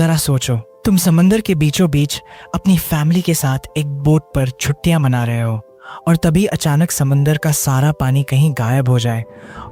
जरा सोचो, तुम समंदर के बीचों बीच अपनी फैमिली के साथ एक बोट पर छुट्टियां मना रहे हो और तभी अचानक समंदर का सारा पानी कहीं गायब हो जाए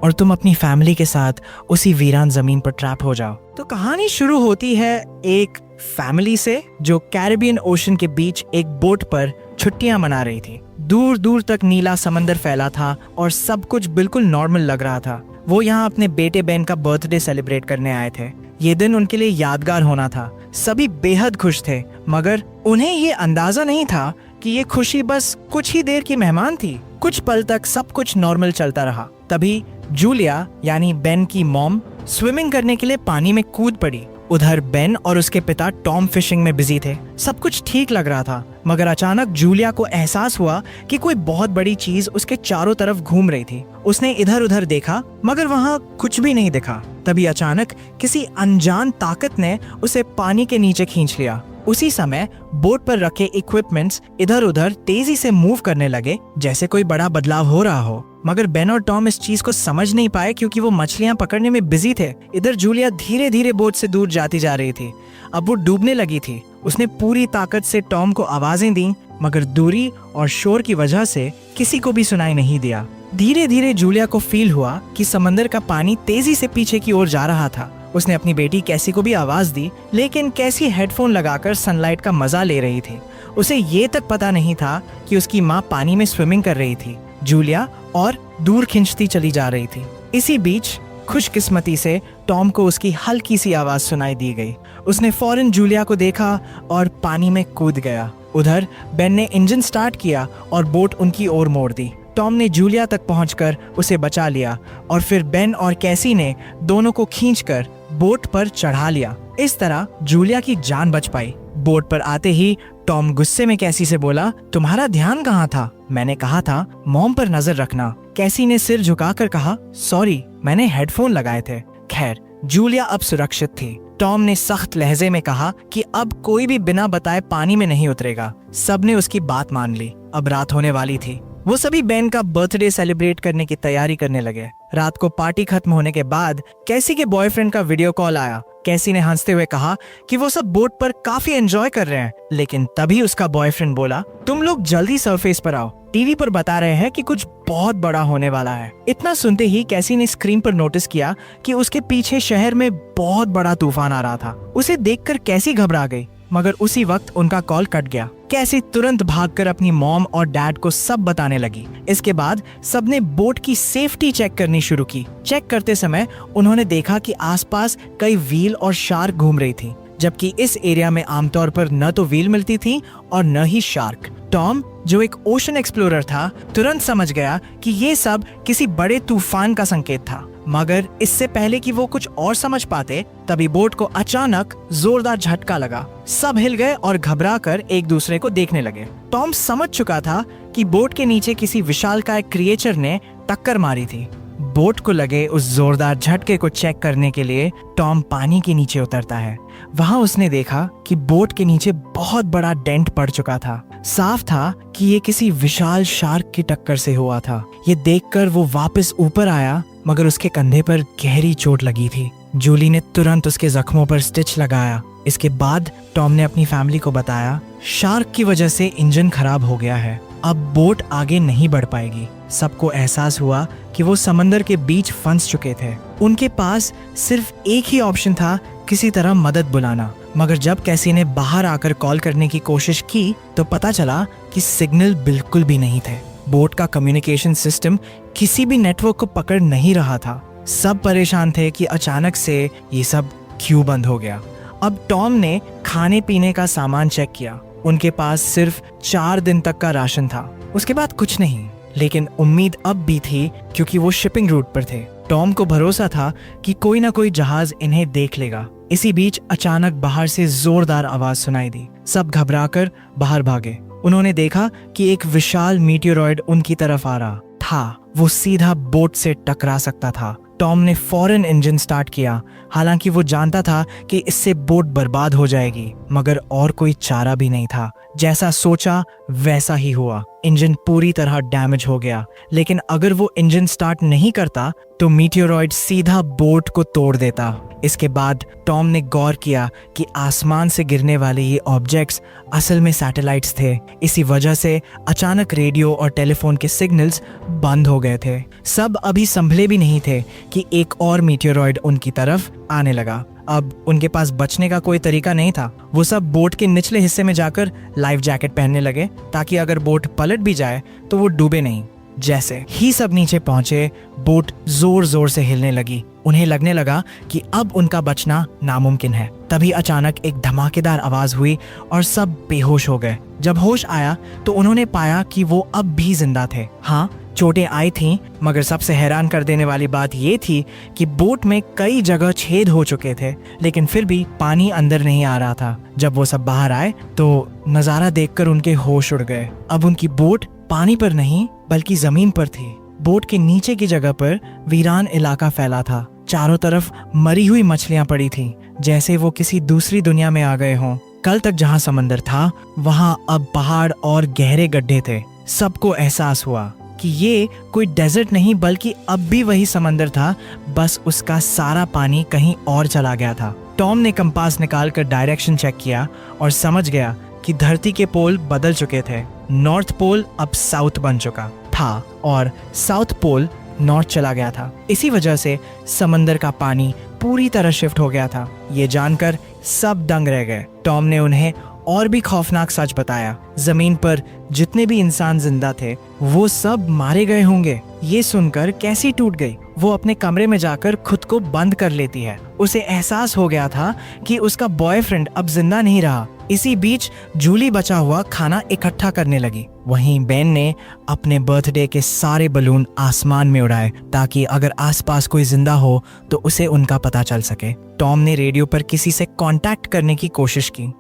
और तुम अपनी फैमिली के साथ उसी वीरान जमीन पर ट्रैप हो जाओ। तो कहानी शुरू होती है एक फैमिली से जो कैरिबियन ओशन के बीच एक बोट पर छुट्टियां मना रही थी। दूर दूर तक नीला समंदर फैला था और सब कुछ बिल्कुल नॉर्मल लग रहा था। वो यहाँ अपने बेटे बहन का बर्थडे सेलिब्रेट करने आए थे। ये दिन उनके लिए यादगार होना था। सभी बेहद खुश थे, मगर उन्हें ये अंदाजा नहीं था कि ये खुशी बस कुछ ही देर की मेहमान थी। कुछ पल तक सब कुछ नॉर्मल चलता रहा। तभी जूलिया यानी बेन की मॉम स्विमिंग करने के लिए पानी में कूद पड़ी। उधर बेन और उसके पिता टॉम फिशिंग में बिजी थे। सब कुछ ठीक लग रहा था, मगर अचानक जूलिया को एहसास हुआ कि कोई बहुत बड़ी चीज उसके चारों तरफ घूम रही थी। उसने इधर उधर देखा, मगर वहाँ कुछ भी नहीं दिखा। तभी अचानक किसी अनजान ताकत ने उसे पानी के नीचे खींच लिया। उसी समय बोट पर रखे इक्विपमेंट्स इधर उधर तेजी से मूव करने लगे, जैसे कोई बड़ा बदलाव हो रहा हो। मगर बेन और टॉम इस चीज को समझ नहीं पाए क्योंकि वो मछलियां पकड़ने में बिजी थे। इधर जूलिया धीरे धीरे बोट से दूर जाती जा रही थी। अब वो डूबने लगी थी। उसने पूरी ताकत से टॉम को आवाजें दी, मगर दूरी और शोर की वजह से किसी को भी सुनाई नहीं दिया। धीरे धीरे जूलिया को फील हुआ कि समंदर का पानी तेजी से पीछे की ओर जा रहा था। उसने अपनी बेटी कैसी को भी आवाज दी, लेकिन कैसी हेडफोन लगाकर सनलाइट का मजा ले रही थी। उसे ये तक पता नहीं था कि उसकी माँ पानी में स्विमिंग कर रही थी, जूलिया और दूर खिंचती चली जा रही थी। इसी बीच खुशकिस्मती से टॉम को उसकी हल्की सी आवाज सुनाई दी गई। उसने फौरन जूलिया को देखा और पानी में कूद गया। उधर बेन ने इंजन स्टार्ट किया और बोट उनकी ओर मोड़ दी। टॉम ने जूलिया तक पहुंचकर उसे बचा लिया और फिर बेन और कैसी ने दोनों को खींचकर बोट पर चढ़ा लिया। इस तरह जूलिया की जान बच पाई। बोट पर आते ही टॉम गुस्से में कैसी से बोला, तुम्हारा ध्यान कहाँ था? मैंने कहा था मॉम पर नजर रखना। कैसी ने सिर झुकाकर कहा, सॉरी, मैंने हेडफोन लगाए थे। खैर, जूलिया अब सुरक्षित थी। टॉम ने सख्त लहजे में कहा कि अब कोई भी बिना बताए पानी में नहीं उतरेगा। सबने उसकी बात मान ली। अब रात होने वाली थी। वो सभी बेन का बर्थडे सेलिब्रेट करने की तैयारी करने लगे। रात को पार्टी खत्म होने के बाद कैसी के बॉयफ्रेंड का वीडियो कॉल आया। कैसी ने हंसते हुए कहा कि वो सब बोट पर काफी एंजॉय कर रहे हैं, लेकिन तभी उसका बॉयफ्रेंड बोला, तुम लोग जल्दी सरफेस पर आओ, टीवी पर बता रहे हैं कि कुछ बहुत बड़ा होने वाला है। इतना सुनते ही कैसी ने स्क्रीन पर नोटिस किया कि उसके पीछे शहर में बहुत बड़ा तूफान आ रहा था। उसे देखकर कैसी घबरा गई, मगर उसी वक्त उनका कॉल कट गया। कैसी तुरंत भागकर अपनी मॉम और डैड को सब बताने लगी। इसके बाद सबने बोट की सेफ्टी चेक करनी शुरू की। चेक करते समय उन्होंने देखा कि आसपास कई व्हील और शार्क घूम रही थी, जबकि इस एरिया में आमतौर पर न तो व्हील मिलती थी और न ही शार्क। टॉम, जो एक ओशन एक्सप्लोरर था, तुरंत समझ गया कि ये सब किसी बड़े तूफान का संकेत था। मगर इससे पहले कि वो कुछ और समझ पाते, तभी बोट को अचानक जोरदार झटका लगा। सब हिल गए और घबराकर एक दूसरे को देखने लगे। टॉम समझ चुका था कि बोट के नीचे किसी विशालकाय क्रिएचर ने टक्कर मारी थी। बोट को लगे उस जोरदार झटके को चेक करने के लिए टॉम पानी के नीचे उतरता है। वहां उसने देखा कि बोट के नीचे बहुत बड़ा डेंट पड़ चुका था। साफ था कि ये किसी विशाल शार्क की टक्कर से हुआ था। ये देखकर वो वापस ऊपर आया, मगर उसके कंधे पर गहरी चोट लगी थी। जूली ने तुरंत उसके जख्मों पर स्टिच लगाया। इसके बाद टॉम ने अपनी फैमिली को बताया, शार्क की वजह से इंजन खराब हो गया है, अब बोट आगे नहीं बढ़ पाएगी। सबको एहसास हुआ कि वो समंदर के बीच फंस चुके थे। उनके पास सिर्फ एक ही ऑप्शन था, किसी तरह मदद बुलाना। मगर जब कैसी ने बाहर आकर कॉल करने की कोशिश की तो पता चला कि सिग्नल बिल्कुल भी नहीं थे। बोट का कम्युनिकेशन सिस्टम किसी भी नेटवर्क को पकड़ नहीं रहा था। सब परेशान थे कि अचानक से ये सब क्यों बंद हो गया। अब टॉम ने खाने पीने का सामान चेक किया। उनके पास सिर्फ 4 दिन तक का राशन था, उसके बाद कुछ नहीं। लेकिन उम्मीद अब भी थी क्योंकि वो शिपिंग रूट पर थे। टॉम को भरोसा था कि कोई ना कोई जहाज इन्हें देख लेगा। इसी बीच अचानक बाहर से जोरदार आवाज सुनाई दी। सब घबराकर बाहर भागे। उन्होंने देखा कि एक विशाल मीटियोरॉइड उनकी तरफ आ रहा था। वो सीधा बोट से टकरा सकता था। टॉम ने फौरन इंजन स्टार्ट किया, हालांकि वो जानता था कि इससे बोट बर्बाद हो जाएगी, मगर और कोई चारा भी नहीं था। जैसा सोचा वैसा ही हुआ। इंजन पूरी तरह डैमेज हो गया, लेकिन अगर वो इंजन स्टार्ट नहीं करता तो मीटियोरॉइड सीधा बोट को तोड़ देता। इसके बाद टॉम ने गौर किया कि आसमान से गिरने वाले ये ऑब्जेक्ट्स असल में सैटेलाइट्स थे। इसी वजह से अचानक रेडियो और टेलीफोन के सिग्नल्स बंद हो गए थे। सब अभी संभले भी नहीं थे कि एक और मीटियोरॉइड उनकी तरफ आने लगा। अब उनके पास बचने का कोई तरीका नहीं था। वो सब बोट के निचले हिस्से में जाकर लाइफ जैकेट पहनने लगे ताकि अगर बोट पलट भी जाए तो वो डूबे नहीं। जैसे ही सब नीचे पहुंचे, बोट जोर जोर से हिलने लगी। उन्हें लगने लगा कि अब उनका बचना नामुमकिन है। तभी अचानक एक धमाकेदार आवाज हुई और सब बेहोश हो गए। जब होश आया तो उन्होंने पाया कि वो अब भी जिंदा थे। हाँ, चोटें आई थीं, मगर सबसे हैरान कर देने वाली बात ये थी कि बोट में कई जगह छेद हो चुके थे, लेकिन फिर भी पानी अंदर नहीं आ रहा था। जब वो सब बाहर आए तो नजारा देखकर उनके होश उड़ गए। अब उनकी बोट पानी पर नहीं बल्कि जमीन पर थी। बोट के नीचे की जगह पर वीरान इलाका फैला था। चारों तरफ मरी हुई मछलियां पड़ी थीं, जैसे वो किसी दूसरी दुनिया में आ गए हों। कल तक जहां समंदर था वहां अब पहाड़ और गहरे गड्ढे थे। सबको एहसास हुआ कि ये कोई डेजर्ट नहीं बल्कि अब भी वही समंदर था, बस उसका सारा पानी कहीं और चला गया था। टॉम ने कंपास निकालकर डायरेक्शन चेक किया और समझ गया कि धरती के पोल बदल चुके थे। नॉर्थ पोल अब साउथ बन चुका था और साउथ पोल नॉर्थ चला गया था। इसी वजह से समंदर का पानी पूरी तरह शिफ्ट हो गया था। ये जानकर सब दंग रह गए। टॉम ने उन्हें और भी खौफनाक सच बताया। जमीन पर जितने भी इंसान जिंदा थे वो सब मारे गए होंगे। ये सुनकर कैसी टूट गई। वो अपने कमरे में जाकर खुद को बंद कर लेती है। उसे एहसास हो गया था कि उसका बॉयफ्रेंड अब जिंदा नहीं रहा। इसी बीच जूली बचा हुआ खाना इकट्ठा करने लगी। वहीं बेन ने अपने बर्थडे के सारे बलून आसमान में उड़ाए ताकि अगर आसपास कोई जिंदा हो तो उसे उनका पता चल सके। टॉम ने रेडियो पर किसी से कांटेक्ट करने की कोशिश की।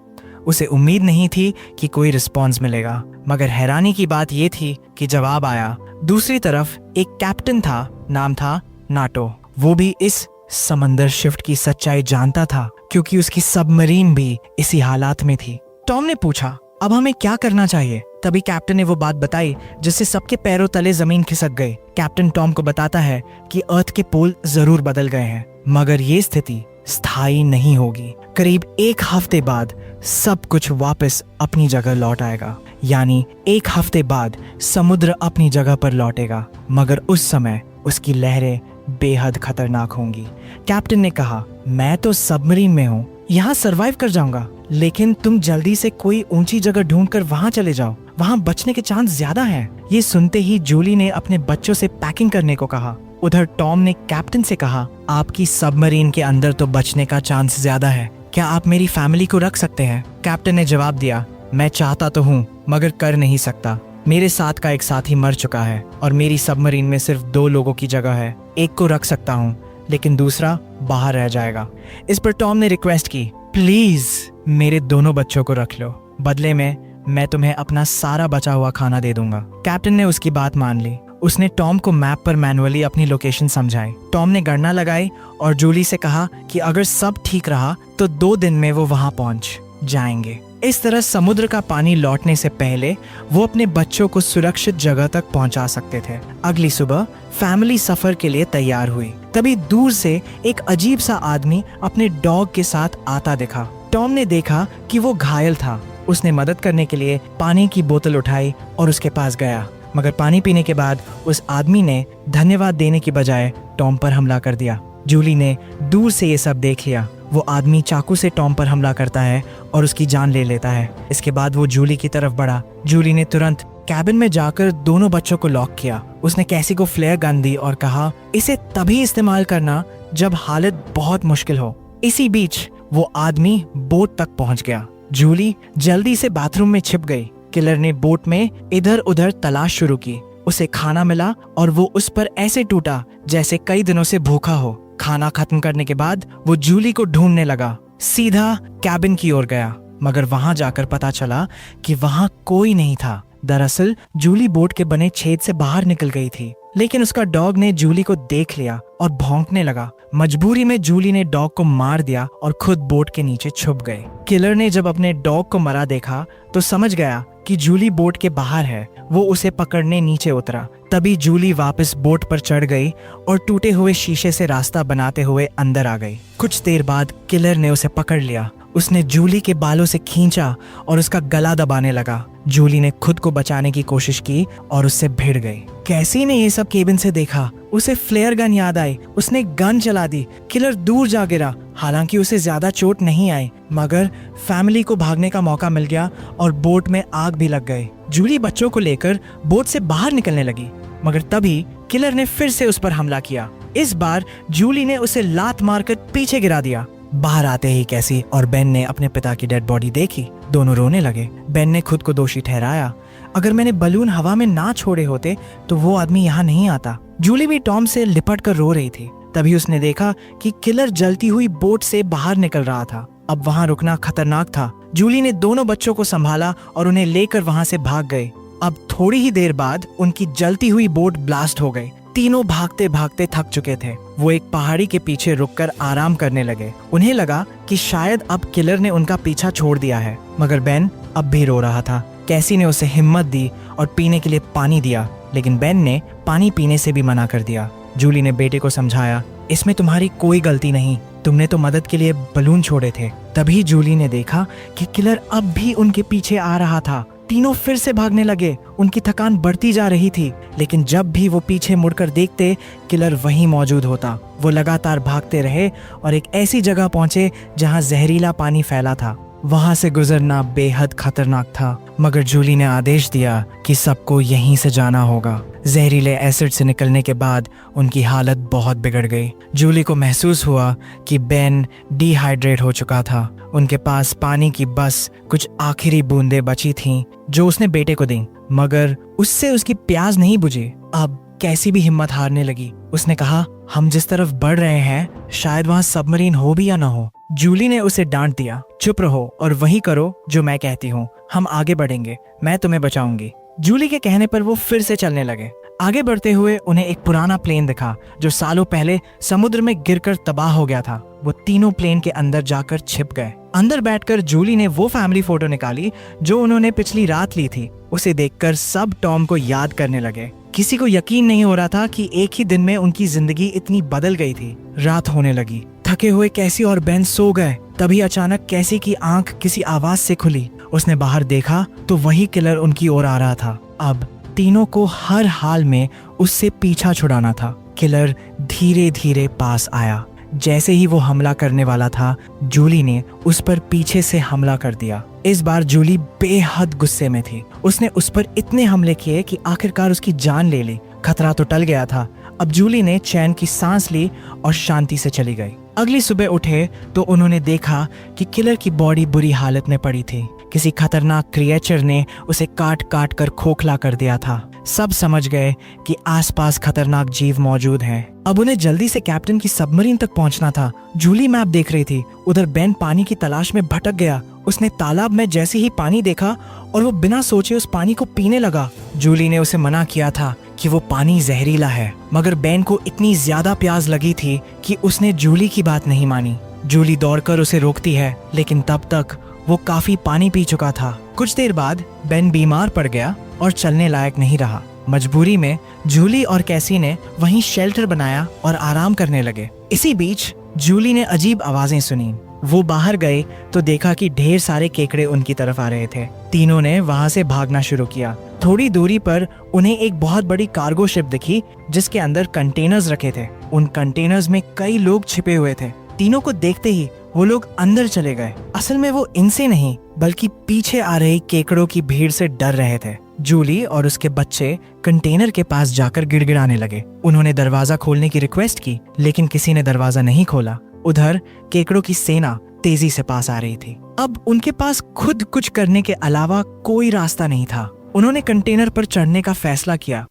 उसे उम्मीद नहीं थी कि कोई रिस्पॉन्स मिलेगा, मगर हैरानी की बात यह थी कि जवाब आया। दूसरी तरफ एक कैप्टन था, नाम था नाटो। वो भी इस समंदर शिफ्ट की सच्चाई जानता था क्योंकि उसकी सबमरीन भी इसी हालात में थी। टॉम ने पूछा, अब हमें क्या करना चाहिए? तभी कैप्टन ने वो बात बताई जिससे सबके पैरों तले जमीन खिसक गई। कैप्टन टॉम को बताता है कि अर्थ के पोल जरूर बदल गए हैं, मगर ये स्थिति स्थायी नहीं होगी। करीब एक हफ्ते बाद सब कुछ वापस अपनी जगह लौट आएगा। यानी एक हफ्ते बाद समुद्र अपनी जगह पर लौटेगा, मगर उस समय उसकी लहरें बेहद खतरनाक होंगी। कैप्टन ने कहा, मैं तो सबमरीन में हूँ, यहाँ सरवाइव कर जाऊंगा, लेकिन तुम जल्दी से कोई ऊंची जगह ढूंढकर वहाँ चले जाओ, वहाँ बचने के चांस ज्यादा हैं। ये सुनते ही जूली ने अपने बच्चों से पैकिंग करने को कहा। उधर टॉम ने कैप्टन से कहा, आपकी सबमरीन के अंदर तो बचने का चांस ज्यादा है, क्या आप मेरी फैमिली को रख सकते हैं? कैप्टन ने जवाब दिया, मैं चाहता तो हूँ मगर कर नहीं सकता। मेरे साथ का एक साथी मर चुका है और मेरी सबमरीन में सिर्फ 2 लोगों की जगह है। एक को रख सकता हूँ लेकिन दूसरा बाहर रह जाएगा। इस पर टॉम ने रिक्वेस्ट की, प्लीज मेरे दोनों बच्चों को रख लो, बदले में मैं तुम्हें अपना सारा बचा हुआ खाना दे दूंगा। कैप्टन ने उसकी बात मान ली। उसने टॉम को मैप पर मैनुअली अपनी लोकेशन समझाई। टॉम ने गणना लगाई और जूली से कहा कि अगर सब ठीक रहा तो 2 दिन में वो वहां पहुंच जाएंगे। इस तरह समुद्र का पानी लौटने से पहले वो अपने बच्चों को सुरक्षित जगह तक पहुंचा सकते थे। अगली सुबह फैमिली सफर के लिए तैयार हुई। तभी दूर से एक अजीब सा आदमी अपने डॉग के साथ आता दिखा। टॉम ने देखा कि वो घायल था। उसने मदद करने के लिए पानी की बोतल उठाई और उसके पास गया, मगर पानी पीने के बाद उस आदमी ने धन्यवाद देने की बजाय टॉम पर हमला कर दिया। जूली ने दूर से ये सब देख लिया। वो आदमी चाकू से टॉम पर हमला करता है और उसकी जान ले लेता है। इसके बाद वो जूली की तरफ बढ़ा। जूली ने तुरंत कैबिन में जाकर दोनों बच्चों को लॉक किया। उसने कैसी को फ्लेयर गन दी और कहा, इसे तभी इस्तेमाल करना जब हालत बहुत मुश्किल हो। इसी बीच वो आदमी बोट तक पहुंच गया। जूली जल्दी से बाथरूम में छिप गई। किलर ने बोट में इधर उधर तलाश शुरू की। उसे खाना मिला और वो उस पर ऐसे टूटा जैसे कई दिनों से भूखा हो। खाना खत्म करने के बाद वो जूली को ढूंढने लगा। सीधा कैबिन की ओर गया, मगर वहां जाकर पता चला कि वहां कोई नहीं था। दरअसल जूली बोट के बने छेद से बाहर निकल गई थी। लेकिन उसका डॉग ने जूली को देख लिया और भौंकने लगा। मजबूरी में जूली ने डॉग को मार दिया और खुद बोट के नीचे छुप गए। किलर ने जब अपने डॉग को मरा देखा तो समझ गया कि जूली बोट के बाहर है। वो उसे पकड़ने नीचे उतरा। तभी जूली वापस बोट पर चढ़ गई और टूटे हुए शीशे से रास्ता बनाते हुए अंदर आ गई। कुछ देर बाद किलर ने उसे पकड़ लिया। उसने जूली के बालों से खींचा और उसका गला दबाने लगा। जूली ने खुद को बचाने की कोशिश की और उससे भिड़ गई। कैसी ने ये सब केबिन से देखा। उसे फ्लेयर गन याद आई। उसने गन चला दी। किलर दूर जा गिरा। हालांकि उसे ज्यादा चोट नहीं आई, मगर फैमिली को भागने का मौका मिल गया और बोट में आग भी लग गई। जूली बच्चों को लेकर बोट से बाहर निकलने लगी, मगर तभी किलर ने फिर से उस पर हमला किया। इस बार जूली ने उसे लात मारकर पीछे गिरा दिया। बाहर आते ही कैसी और बेन ने अपने पिता की डेड बॉडी देखी। दोनों रोने लगे। बेन ने खुद को दोषी ठहराया। अगर मैंने बलून हवा में ना छोड़े होते तो वो आदमी यहाँ नहीं आता। जूली भी टॉम से लिपट कर रो रही थी। तभी उसने देखा कि किलर जलती हुई बोट से बाहर निकल रहा था। अब वहाँ रुकना खतरनाक था। जूली ने दोनों बच्चों को संभाला और उन्हें लेकर वहाँ से भाग गए। अब थोड़ी ही देर बाद उनकी जलती हुई बोट ब्लास्ट हो गई। तीनों भागते भागते थक चुके थे। वो एक पहाड़ी के पीछे रुककर आराम करने लगे। उन्हें लगा कि शायद अब किलर ने उनका पीछा छोड़ दिया है, मगर बेन अब भी रो रहा था। कैसी ने उसे हिम्मत दी और पीने के लिए पानी दिया, लेकिन बेन ने पानी पीने से भी मना कर दिया। जूली ने बेटे को समझाया, इसमें तुम्हारी कोई गलती नहीं, तुमने तो मदद के लिए बलून छोड़े थे। तभी जूली ने देखा कि किलर अब भी उनके पीछे आ रहा था। तीनों फिर से भागने लगे। उनकी थकान बढ़ती जा रही थी, लेकिन जब भी वो पीछे मुड़कर देखते, किलर वहीं मौजूद होता। वो लगातार भागते रहे और एक ऐसी जगह पहुंचे जहां जहरीला पानी फैला था। वहां से गुजरना बेहद खतरनाक था, मगर जूली ने आदेश दिया कि सबको यहीं से जाना होगा। जहरीले एसिड से निकलने के बाद उनकी हालत बहुत बिगड़ गई। जूली को महसूस हुआ कि बेन डिहाइड्रेट हो चुका था। उनके पास पानी की बस कुछ आखिरी बूंदें बची थीं, जो उसने बेटे को दी, मगर उससे उसकी प्यास नहीं बुझी। अब कैसी भी हिम्मत हारने लगी। उसने कहा, हम जिस तरफ बढ़ रहे हैं शायद वहाँ सबमरीन हो भी या ना हो। जूली ने उसे डांट दिया, चुप रहो और वही करो जो मैं कहती हूँ। हम आगे बढ़ेंगे, मैं तुम्हें बचाऊंगी। जूली के कहने पर वो फिर से चलने लगे। आगे बढ़ते हुए उन्हें एक पुराना प्लेन दिखा जो सालों पहले समुद्र में गिरकर तबाह हो गया था। वो तीनों प्लेन के अंदर जाकर छिप गए। अंदर बैठकर जूली ने वो फैमिली फोटो निकाली जो उन्होंने पिछली रात ली थी। उसे देखकर सब टॉम को याद करने लगे। किसी को यकीन नहीं हो रहा था कि एक ही दिन में उनकी जिंदगी इतनी बदल गई थी। रात होने लगी। थके हुए कैसी और बेन सो गए। तभी अचानक कैसी की आंख किसी आवाज से खुली। उसने बाहर देखा तो वही किलर उनकी ओर आ रहा था। अब तीनों को हर हाल में उससे पीछा छुड़ाना था। किलर धीरे धीरे पास आया। जैसे ही वो हमला करने वाला था, जूली ने उस पर पीछे से हमला कर दिया। इस बार जूली बेहद गुस्से में थी। उसने उस पर इतने हमले किए कि आखिरकार उसकी जान ले ली। खतरा तो टल गया था। अब जूली ने चैन की सांस ली और शांति से चली गई। अगली सुबह उठे तो उन्होंने देखा कि किलर की बॉडी बुरी हालत में पड़ी थी। किसी खतरनाक क्रिएचर ने उसे काट काट कर खोखला कर दिया था। सब समझ गए कि आसपास खतरनाक जीव मौजूद हैं। अब उन्हें जल्दी से कैप्टन की सबमरीन तक पहुंचना था। जूली मैप देख रही थी। उधर बेन पानी की तलाश में भटक गया। उसने तालाब में जैसे ही पानी देखा और वो बिना सोचे उस पानी को पीने लगा। जूली ने उसे मना किया था कि वो पानी जहरीला है, मगर बेन को इतनी ज्यादा प्यास लगी थी कि उसने जूली की बात नहीं मानी। जूली दौड़कर उसे रोकती है, लेकिन तब तक वो काफी पानी पी चुका था। कुछ देर बाद बेन बीमार पड़ गया और चलने लायक नहीं रहा। मजबूरी में जूली और कैसी ने वहीं शेल्टर बनाया और आराम करने लगे। इसी बीच जूली ने अजीब आवाजें सुनी। वो बाहर गए तो देखा कि ढेर सारे केकड़े उनकी तरफ आ रहे थे। तीनों ने वहां से भागना शुरू किया। थोड़ी दूरी पर उन्हें एक बहुत बड़ी कार्गो शिप दिखी जिसके अंदर कंटेनर्स रखे थे। उन कंटेनर्स में कई लोग छिपे हुए थे। तीनों को देखते ही वो लोग अंदर चले गए। असल में वो इनसे नहीं बल्कि पीछे आ रही केकड़ों की भीड़ से डर रहे थे। जूली और उसके बच्चे कंटेनर के पास जाकर गिड़गिड़ाने लगे। उन्होंने दरवाजा खोलने की रिक्वेस्ट की, लेकिन किसी ने दरवाजा नहीं खोला। उधर केकड़ों की सेना तेजी से पास आ रही थी। अब उनके पास खुद कुछ करने के अलावा कोई रास्ता नहीं था। उन्होंने कंटेनर पर चढ़ने का फैसला किया।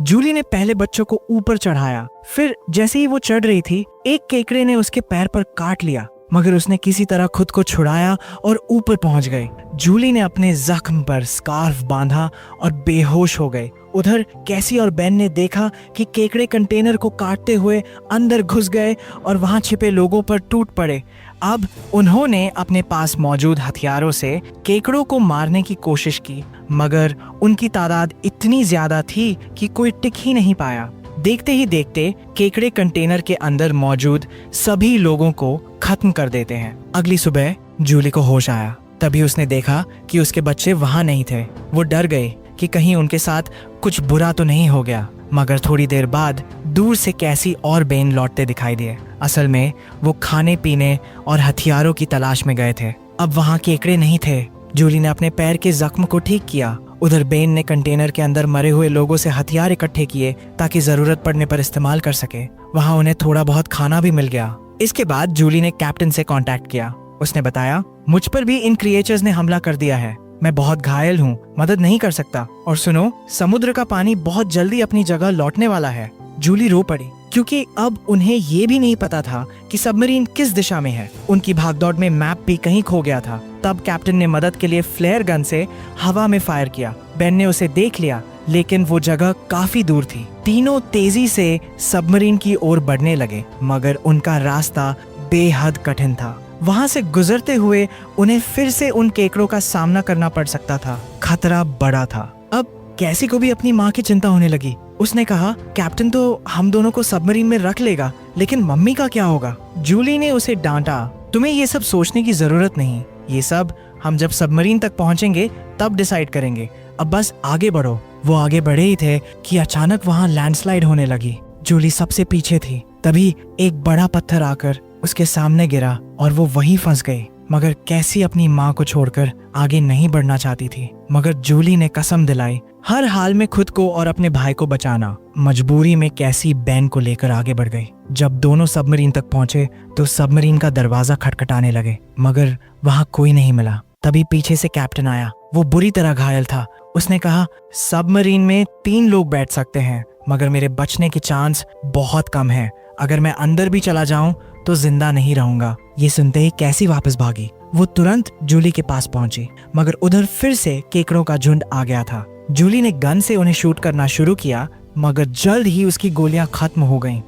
जूली ने पहले बच्चों को ऊपर चढ़ाया। फिर जैसे ही वो चढ़ रही थी, एक केकड़े ने उसके पैर पर काट लिया, मगर उसने किसी तरह खुद को छुड़ाया और ऊपर पहुंच गए। जूली ने अपने जख्म पर स्कार्फ बांधा और बेहोश हो गए। उधर कैसी और बेन ने देखा कि केकड़े कंटेनर को काटते हुए अंदर घुस गए और वहां छिपे लोगों पर टूट पड़े। अब उन्होंने अपने पास मौजूद हथियारों से केकड़ों को मारने की कोशिश की, मगर उनकी तादाद इतनी ज्यादा थी कि कोई टिक ही नहीं पाया। देखते ही देखते केकड़े कंटेनर के अंदर मौजूद सभी लोगों को खत्म कर देते हैं। अगली सुबह जूली को होश आया। तभी उसने देखा कि उसके बच्चे वहां नहीं थे। वो डर गए कि कहीं उनके साथ कुछ बुरा तो नहीं हो गया। मगर थोड़ी देर बाद दूर से कैसी और बेन लौटते दिखाई दिए। असल में वो खाने पीने और हथियारों की तलाश में गए थे। अब वहां केकड़े नहीं थे। जूली ने अपने पैर के जख्म को ठीक किया। उधर बेन ने कंटेनर के अंदर मरे हुए लोगों से हथियार इकट्ठे किए ताकि जरूरत पड़ने पर इस्तेमाल कर सके। वहां उन्हें थोड़ा बहुत खाना भी मिल गया। इसके बाद जूली ने कैप्टन से कांटेक्ट किया। उसने बताया, मुझ पर भी इन क्रिएचर्स ने हमला कर दिया है। मैं बहुत घायल हूँ, मदद नहीं कर सकता। और सुनो, समुद्र का पानी बहुत जल्दी अपनी जगह लौटने वाला है। जूली रो पड़ी क्योंकि अब उन्हें ये भी नहीं पता था कि सबमरीन किस दिशा में है। उनकी भागदौड़ में मैप भी कहीं खो गया था। तब कैप्टन ने मदद के लिए फ्लेयर गन से हवा में फायर किया। बेन ने उसे देख लिया, लेकिन वो जगह काफी दूर थी। तीनों तेजी से सबमरीन की ओर बढ़ने लगे, मगर उनका रास्ता बेहद कठिन था। वहां से गुजरते हुए उन्हें फिर से उन केकड़ों का सामना करना पड़ सकता था। खतरा बड़ा था। अब कैसी को भी अपनी माँ की चिंता होने लगी। उसने कहा, कैप्टन तो हम दोनों को सबमरीन में रख लेगा, लेकिन मम्मी का क्या होगा? जूली ने उसे डांटा, तुम्हें ये सब सोचने की जरूरत नहीं। ये सब हम जब सबमरीन तक पहुंचेंगे तब डिसाइड करेंगे। अब बस आगे बढ़ो। वो आगे बढ़े ही थे कि अचानक वहां लैंडस्लाइड होने लगी। जूली सबसे पीछे थी। तभी एक बड़ा पत्थर आकर उसके सामने गिरा और वो वहीं फंस गई। मगर कैसी अपनी माँ को छोड़कर आगे नहीं बढ़ना चाहती थी। मगर जूली ने कसम दिलाई हर हाल में खुद को और अपने भाई को बचाना। मजबूरी में कैसी बेन को लेकर आगे बढ़ गई। जब दोनों सबमरीन तक पहुंचे तो सबमरीन का दरवाजा खटखटाने लगे, मगर वहां कोई नहीं मिला। तभी पीछे से कैप्टन आया। वो बुरी तरह घायल था। उसने कहा, सबमरीन में 3 लोग बैठ सकते हैं, मगर मेरे बचने की चांस बहुत कम है। अगर मैं अंदर भी चला जाऊं तो जिंदा नहीं रहूंगा। ये सुनते ही कैसी वापस भागी। वो तुरंत जूली के पास पहुंची, मगर उधर फिर से केकड़ों का झुंड आ गया था। जूली ने गन से उन्हें शूट करना शुरू किया, मगर जल्द ही उसकी गोलियां खत्म हो गईं।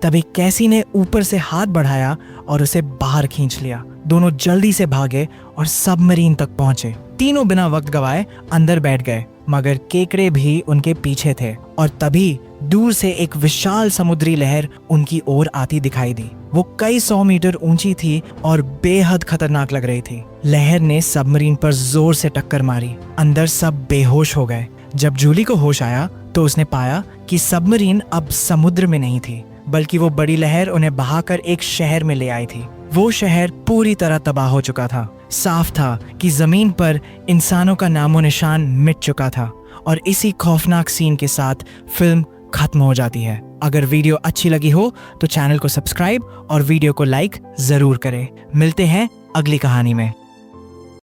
तभी कैसी ने ऊपर से हाथ बढ़ाया और उसे बाहर खींच लिया। दोनों जल्दी से भागे और सबमरीन तक पहुंचे। तीनों बिना वक्त गवाए अंदर बैठ गए, मगर केकड़े भी उनके पीछे थे। और तभी दूर से एक विशाल समुद्री लहर उनकी ओर आती दिखाई दी। वो कई 100 मीटर ऊंची थी और बेहद खतरनाक लग रही थी। लहर ने सबमरीन पर जोर से टक्कर मारी। अंदर सब बेहोश हो गए। जब जूली को होश आया तो उसने पाया कि सबमरीन अब समुद्र में नहीं थी, बल्कि वो बड़ी लहर उन्हें बहाकर एक शहर में ले आई थी। वो शहर पूरी तरह तबाह हो चुका था। साफ था कि जमीन पर इंसानों का नामो निशान मिट चुका था। और इसी खौफनाक सीन के साथ फिल्म खत्म हो जाती है। अगर वीडियो अच्छी लगी हो तो चैनल को सब्सक्राइब और वीडियो को लाइक जरूर करें। मिलते हैं अगली कहानी में।